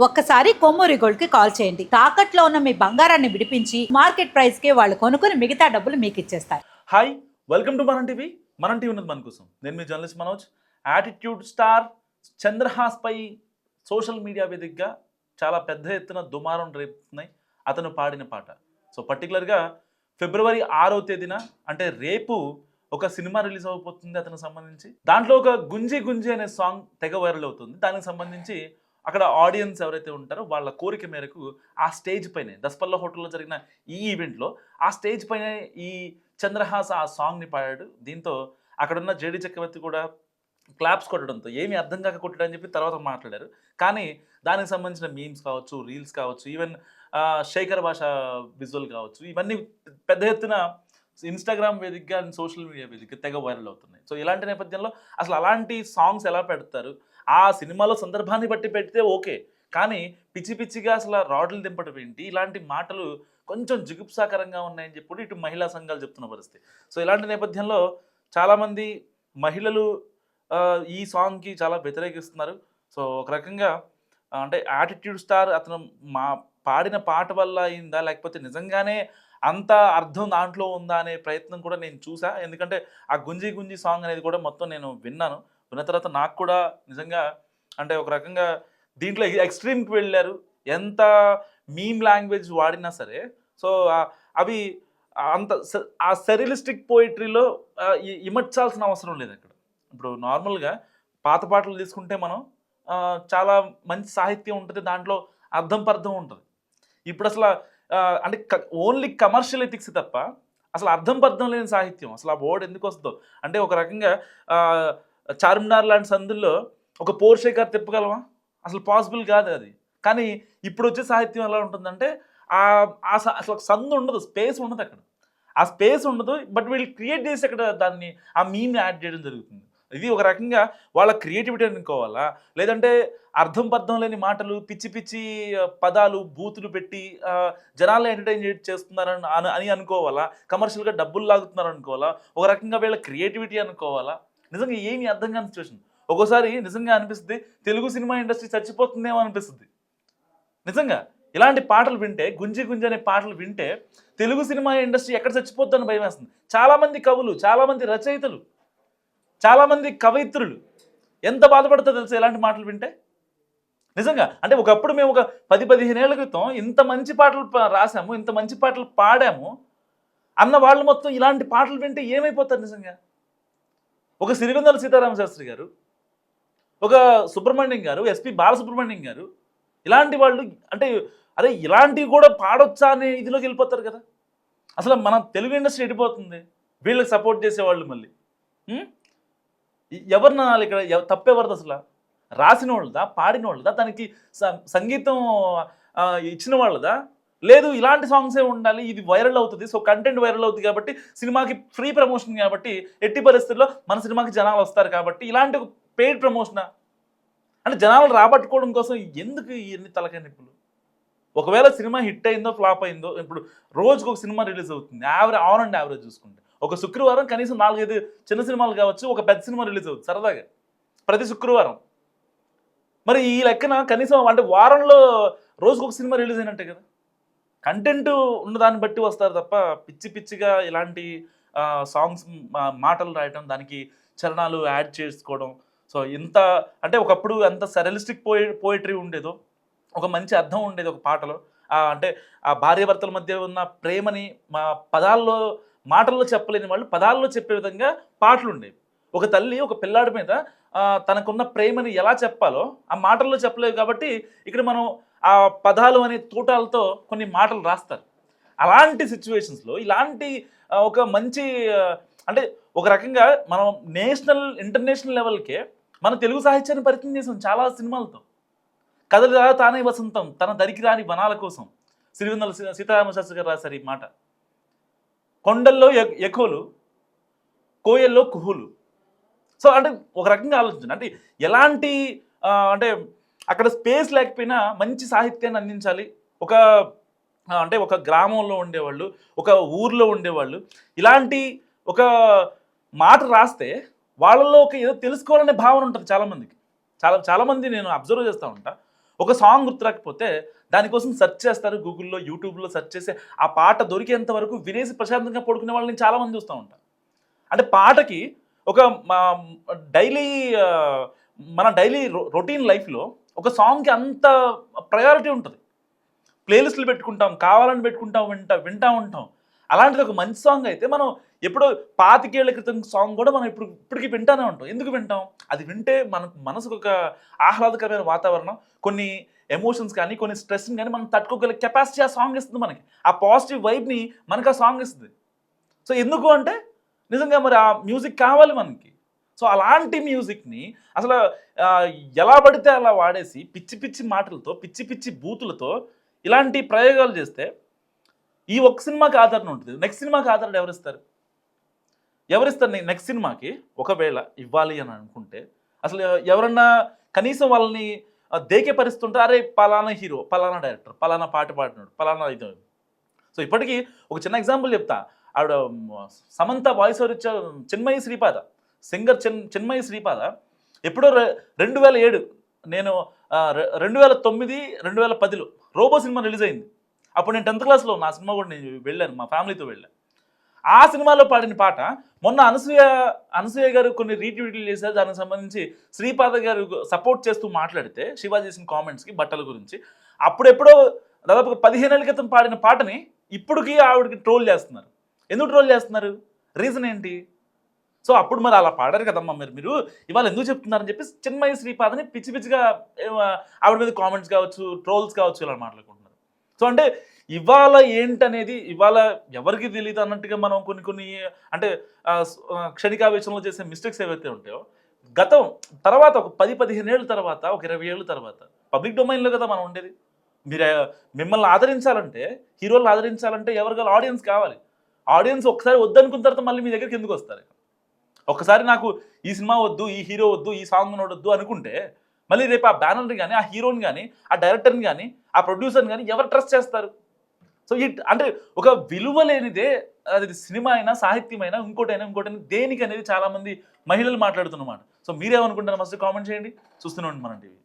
ఒక్కసారి కొమ్మూరి గోల్డ్ కి కాల్ చేయండి. తాకట్లో ఉన్న మీ బంగారాన్ని విడిపించి మార్కెట్ ప్రైస్ కి వాళ్ళు కొనుక్కుని మిగతా డబ్బులు మీకు ఇచ్చేస్తారు. Hi, welcome to Manam TV. Manam TV ఉన్నది మన కోసం. నేను మీ journalist Manoj. Attitude star Chandrahas పై సోషల్ మీడియా వేదికగా చాలా పెద్ద ఎత్తున దుమారం రేపుతున్నాయి అతను పాడిన పాట. సో పర్టికులర్గా ఫిబ్రవరి 6వ తేదీన అంటే రేపు ఒక సినిమా రిలీజ్ అవబోతుంది అతనికి సంబంధించి. దాంట్లో ఒక గుంజి గుంజి అనే సాంగ్ తెగ వైరల్ అవుతుంది. దానికి సంబంధించి అక్కడ ఆడియన్స్ ఎవరైతే ఉంటారో వాళ్ళ కోరిక మేరకు ఆ స్టేజ్ పైనే దస్పల్లా హోటల్లో జరిగిన ఈ ఈవెంట్లో ఆ స్టేజ్ పైన ఈ చంద్రహాస్ ఆ సాంగ్ని పాడాడు. దీంతో అక్కడున్న జేడి చక్రవర్తి కూడా క్లాప్స్ కొట్టడంతో ఏమీ అర్థం కాక కొట్టడని చెప్పి తర్వాత మాట్లాడారు. కానీ దానికి సంబంధించిన మీమ్స్ కావచ్చు, రీల్స్ కావచ్చు, ఈవెన్ శేఖర్ భాష విజువల్ కావచ్చు, ఇవన్నీ పెద్ద ఎత్తున ఇన్స్టాగ్రామ్ వేదికగా అండ్ సోషల్ మీడియా వేదికగా తెగ వైరల్ అవుతున్నాయి. సో ఇలాంటి నేపథ్యంలో అసలు అలాంటి సాంగ్స్ ఎలా పెడతారు? ఆ సినిమాలో సందర్భాన్ని బట్టి పెడితే ఓకే, కానీ పిచ్చి పిచ్చిగా అసలు రాడ్లు దింపడం ఏంటి? ఇలాంటి మాటలు కొంచెం జిగుప్సాకరంగా ఉన్నాయని చెప్పి ఇటు మహిళా సంఘాలు చెప్తున్న పరిస్థితి. సో ఇలాంటి నేపథ్యంలో చాలామంది మహిళలు ఈ సాంగ్కి చాలా వ్యతిరేకిస్తున్నారు. సో ఒక రకంగా అంటే యాటిట్యూడ్ స్టార్ అతను పాడిన పాట వల్ల అయిందా, లేకపోతే నిజంగానే అంత అర్థం దాంట్లో ఉందా అనే ప్రయత్నం కూడా నేను చూసా. ఎందుకంటే ఆ గుంజి గుంజి సాంగ్ అనేది కూడా మొత్తం నేను విన్నాను. విన్న తర్వాత నాకు కూడా నిజంగా అంటే ఒక రకంగా దీంట్లో ఎక్స్ట్రీమ్కి వెళ్ళారు. ఎంత మీమ్ లాంగ్వేజ్ వాడినా సరే సో అవి అంత ఆ సెరియలిస్టిక్ పోయిటరీలో ఇమర్చాల్సిన అవసరం లేదు అక్కడ. ఇప్పుడు నార్మల్గా పాత పాటలు తీసుకుంటే మనం చాలా మంచి సాహిత్యం ఉంటుంది, దాంట్లో అర్థం పర్థం ఉంటుంది. ఇప్పుడు అసలు అంటే ఓన్లీ కమర్షియల్ ఎథిక్స్ తప్ప అసలు అర్థం పర్థం లేని సాహిత్యం అసలు ఆ వర్డ్ ఎందుకు వస్తుందో. అంటే ఒక రకంగా చార్మినార్ లాంటి సందుల్లో ఒక పోర్షే కార్ తిప్పగలమా? అసలు పాసిబుల్ కాదు అది. కానీ ఇప్పుడు వచ్చే సాహిత్యం ఎలా ఉంటుందంటే అసలు సందు ఉండదు, స్పేస్ ఉండదు అక్కడ. ఆ స్పేస్ ఉండదు, బట్ వీళ్ళు క్రియేట్ చేసి అక్కడ దాన్ని ఆ మీమ్ని యాడ్ చేయడం జరుగుతుంది. ఇది ఒక రకంగా వాళ్ళ క్రియేటివిటీ అనుకోవాలా, లేదంటే అర్థం పర్థం లేని మాటలు, పిచ్చి పిచ్చి పదాలు, బూతులు పెట్టి జనాలను ఎంటర్టైన్ చేస్తున్నారని అని అనుకోవాలా, కమర్షియల్గా డబ్బులు లాగుతున్నారు అనుకోవాలా, ఒక రకంగా వీళ్ళ క్రియేటివిటీ అనుకోవాలా? నిజంగా ఏమీ అర్థం కాని సిచ్యువేషన్. ఒక్కోసారి నిజంగా అనిపిస్తుంది తెలుగు సినిమా ఇండస్ట్రీ చచ్చిపోతుందేమో అనిపిస్తుంది. నిజంగా ఇలాంటి పాటలు వింటే, గుంజి గుంజి అనే పాటలు వింటే తెలుగు సినిమా ఇండస్ట్రీ ఎక్కడ చచ్చిపోతుందని భయం వేస్తుంది. చాలామంది కవులు, చాలామంది రచయితలు, చాలామంది కవయిత్రులు ఎంత బాధపడుతుందో తెలుసు ఇలాంటి మాటలు వింటే. నిజంగా అంటే ఒకప్పుడు మేము ఒక 10-15 ఏళ్ల క్రితం ఇంత మంచి పాటలు రాసాము, ఇంత మంచి పాటలు పాడాము అన్న వాళ్ళు మొత్తం ఇలాంటి పాటలు వింటే ఏమైపోతారు నిజంగా? ఒక సిరివెన్నెల సీతారామ శాస్త్రి గారు, ఒక సుబ్రహ్మణ్యం గారు, ఎస్పి బాలసుబ్రహ్మణ్యం గారు, ఇలాంటి వాళ్ళు అంటే అరే ఇలాంటివి కూడా పాడొచ్చా అనే ఇదిలోకి వెళ్ళిపోతారు కదా. అసలు మన తెలుగు ఇండస్ట్రీ ఎడిపోతుంది వీళ్ళకి సపోర్ట్ చేసేవాళ్ళు. మళ్ళీ ఎవరిని అనాలి ఇక్కడ? తప్పెవరిది అసలు? రాసిన వాళ్ళదా, పాడిన వాళ్ళదా, దానికి సంగీతం ఇచ్చిన వాళ్ళదా? లేదు ఇలాంటి సాంగ్సే ఉండాలి, ఇది వైరల్ అవుతుంది, సో కంటెంట్ వైరల్ అవుతుంది కాబట్టి సినిమాకి ఫ్రీ ప్రమోషన్ కాబట్టి ఎట్టి పరిస్థితుల్లో మన సినిమాకి జనాలు వస్తారు కాబట్టి ఇలాంటి పెయిడ్ ప్రమోషనా? అంటే జనాలు రాబట్టుకోవడం కోసం ఎందుకు ఇవన్నీ తలకాయ నిప్పులు? ఒకవేళ సినిమా హిట్ అయిందో ఫ్లాప్ అయిందో, ఇప్పుడు రోజుకు ఒక సినిమా రిలీజ్ అవుతుంది, ఆన్ అండ్ యావరేజ్ చూసుకుంటే ఒక శుక్రవారం కనీసం 4-5 చిన్న సినిమాలు కావచ్చు, ఒక పెద్ద సినిమా రిలీజ్ అవుతుంది సరదాగా ప్రతి శుక్రవారం. మరి ఈ లెక్కన కనీసం అంటే వారంలో రోజుకు ఒక సినిమా రిలీజ్ అయినట్టే కదా. కంటెంట్ ఉన్నదాన్ని బట్టి వస్తారు తప్ప పిచ్చి పిచ్చిగా ఇలాంటి సాంగ్స్ మాటలు రాయటం, దానికి చరణాలు యాడ్ చేసుకోవడం. సో ఇంత అంటే ఒకప్పుడు ఎంత సరియలిస్టిక్ పోయిటరీ ఉండేదో, ఒక మంచి అర్థం ఉండేది ఒక పాటలో. అంటే ఆ భార్యాభర్తల మధ్య ఉన్న ప్రేమని పదాల్లో మాటల్లో చెప్పలేని వాళ్ళు పదాల్లో చెప్పే విధంగా పాటలు ఉండేవి. ఒక తల్లి ఒక పిల్లాడి మీద తనకున్న ప్రేమని ఎలా చెప్పాలో ఆ మాటల్లో చెప్పలేదు కాబట్టి ఇక్కడ మనం ఆ పదాలు అనే తూటాలతో కొన్ని మాటలు రాస్తారు. అలాంటి సిచ్యువేషన్స్లో ఇలాంటి ఒక మంచి అంటే ఒక రకంగా మనం నేషనల్ ఇంటర్నేషనల్ లెవెల్కే మన తెలుగు సాహిత్యాన్ని పరిచయం చేసాం చాలా సినిమాలతో. కథలు తానే వసంతం తన దరికి రాని వనాల కోసం సిరివెన్నెల సీతారామ శాస్త్రి గారు రాశారు ఈ మాట. కొండల్లో ఎకోలు, కోయల్లో కుహులు. సో అంటే ఒక రకంగా ఆలోచించండి, అంటే ఎలాంటి అంటే అక్కడ స్పేస్ లేకపోయినా మంచి సాహిత్యాన్ని అందించాలి. ఒక అంటే ఒక గ్రామంలో ఉండేవాళ్ళు, ఒక ఊర్లో ఉండేవాళ్ళు ఇలాంటి ఒక మాట రాస్తే వాళ్ళలో ఒక ఏదో తెలుసుకోవాలనే భావన ఉంటుంది చాలామందికి. చాలామంది నేను అబ్జర్వ్ చేస్తూ ఉంటా. ఒక సాంగ్ గుర్తురాకపోతే దానికోసం సెర్చ్ చేస్తారు గూగుల్లో, యూట్యూబ్లో సెర్చ్ చేసి ఆ పాట దొరికేంత వరకు వినేసి ప్రశాంతంగా పడుకునే వాళ్ళని చాలామంది చూస్తూ ఉంటాను. అంటే పాటకి ఒక డైలీ మన డైలీ రొటీన్ లైఫ్లో ఒక సాంగ్కి అంత ప్రయారిటీ ఉంటుంది. ప్లేలిస్టులు పెట్టుకుంటాం, కావాలని పెట్టుకుంటాం, వింటా ఉంటాం. అలాంటిది ఒక మంచి సాంగ్ అయితే మనం ఎప్పుడో 25 ఏళ్ల క్రితం సాంగ్ కూడా మనం ఇప్పటికీ వింటానే ఉంటాం. ఎందుకు వింటాం? అది వింటే మనసుకు ఒక ఆహ్లాదకరమైన వాతావరణం, కొన్ని ఎమోషన్స్ కానీ, కొన్ని స్ట్రెస్ని కానీ మనం తట్టుకోగల కెపాసిటీ ఆ సాంగ్ ఇస్తుంది మనకి. ఆ పాజిటివ్ వైబ్ని మనకు ఆ సాంగ్ ఇస్తుంది. సో ఎందుకు అంటే నిజంగా మరి ఆ మ్యూజిక్ కావాలి మనకి. సో అలాంటి మ్యూజిక్ని అసలు ఎలా పడితే అలా వాడేసి పిచ్చి పిచ్చి మాటలతో, పిచ్చి పిచ్చి బూతులతో ఇలాంటి ప్రయోగాలు చేస్తే ఈ ఒక్క సినిమాకి ఆదరణ ఉంటుంది. నెక్స్ట్ సినిమాకి ఆదరణ ఎవరిస్తారు? నెక్స్ట్ సినిమాకి ఒకవేళ ఇవ్వాలి అని అనుకుంటే అసలు ఎవరన్నా కనీసం వాళ్ళని దేకే పరిస్థితి ఉంటే, అరే పలానా హీరో, పలానా డైరెక్టర్, పలానా పాట పాడినాడు, పలానా ఇది. సో ఇప్పటికీ ఒక చిన్న ఎగ్జాంపుల్ చెప్తా. ఆవిడ సమంత వాయిస్ ఓవర్ ఇచ్చే చిన్మయి శ్రీపాద, సింగర్ చిన్మయి శ్రీపాద ఎప్పుడో 2007, నేను 2009, 2010లో రోబో సినిమా రిలీజ్ అయింది. అప్పుడు నేను 10th క్లాస్లో నా సినిమా కూడా నేను వెళ్ళాను, మా ఫ్యామిలీతో వెళ్ళాను. ఆ సినిమాలో పాడిన పాట మొన్న అనసూయ గారు కొన్ని రీట్వీట్లు చేశారు. దానికి సంబంధించి శ్రీపాద గారు సపోర్ట్ చేస్తూ మాట్లాడితే శివ చేసిన కామెంట్స్కి బట్టల గురించి అప్పుడెప్పుడో దాదాపు 15 ఏళ్ల క్రితం పాడిన పాటని ఇప్పటికీ ఆవిడకి ట్రోల్ చేస్తున్నారు. ఎందుకు ట్రోల్ చేస్తున్నారు? రీజన్ ఏంటి? సో అప్పుడు మరి అలా పాడారు కదమ్మా, మీరు ఇవాళ ఎందుకు చెప్తున్నారని చెప్పి చిన్మయి శ్రీపాదని పిచ్చి పిచ్చిగా ఆవిడ మీద కామెంట్స్ కావచ్చు, ట్రోల్స్ కావచ్చు ఇలా మాట్లాడుకుంటున్నారు. సో అంటే ఇవాళ ఏంటనేది ఇవాళ ఎవరికి తెలియదు అన్నట్టుగా మనం కొన్ని అంటే క్షణికావేశంలో చేసే మిస్టేక్స్ ఏవైతే ఉంటాయో గతం తర్వాత ఒక 10-15 ఏళ్ళ తర్వాత, ఒక 20 ఏళ్ళ తర్వాత పబ్లిక్ డొమైన్లో కదా మనం ఉండేది. మిమ్మల్ని ఆదరించాలంటే, హీరోలను ఆదరించాలంటే ఎవరికైనా ఆడియన్స్ కావాలి. ఆడియన్స్ ఒకసారి వద్దనుకున్న తర్వాత మళ్ళీ మీ దగ్గరికి ఎందుకు వస్తారు? ఒక్కసారి నాకు ఈ సినిమా వద్దు, ఈ హీరో వద్దు, ఈ సాంగ్ నోడొద్దు అనుకుంటే మళ్ళీ రేపు ఆ బ్యానర్ని కానీ, ఆ హీరోని కానీ, ఆ డైరెక్టర్ని కానీ, ఆ ప్రొడ్యూసర్ని కానీ ఎవరు ట్రస్ట్ చేస్తారు? సో అంటే ఒక విలువ లేనిదే అది సినిమా అయినా, సాహిత్యం అయినా, ఇంకోటైనా దేనికి అనేది చాలామంది మహిళలు మాట్లాడుతున్నమాట. సో మీరేమనుకుంటారు? మస్ట్ కామెంట్ చేయండి. చూస్తూనే ఉండండి మన టీవీ.